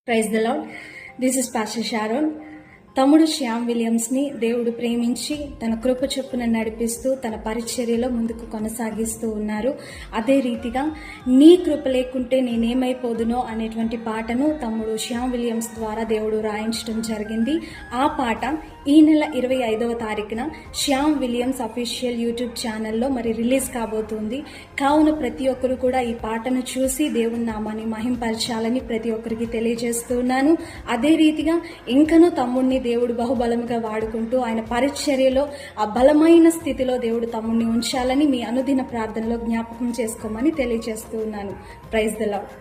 Praise the lord. This is pastor Sharon. తమ్ముడు శ్యామ్ విలియమ్స్ని దేవుడు ప్రేమించి తన కృప చొప్పున నడిపిస్తూ తన పరిచర్యలో ముందుకు కొనసాగిస్తూ ఉన్నారు. అదే రీతిగా నీ కృప లేకుంటే నేనేమైపోదునో అనేటువంటి పాటను తమ్ముడు శ్యామ్ విలియమ్స్ ద్వారా దేవుడు రాయించడం జరిగింది. ఆ పాట ఈ నెల 25వ తారీఖున శ్యామ్ విలియమ్స్ అఫీషియల్ యూట్యూబ్ ఛానల్లో రిలీజ్ కాబోతుంది. కావున ప్రతి ఒక్కరు కూడా ఈ పాటను చూసి దేవుని నామాన్ని మహింపరచాలని ప్రతి ఒక్కరికి తెలియజేస్తున్నాను. అదే రీతిగా ఇంకనూ తమ్ముడిని దేవుడు బహుబలముగా వాడుకుంటూ ఆయన పరిచర్యలో ఆ బలమైన స్థితిలో దేవుడు తమ్ముడిని ఉంచాలని మీ అనుదిన ప్రార్థనలో జ్ఞాపకం చేసుకోమని తెలియజేస్తూ ఉన్నాను. Praise the lord.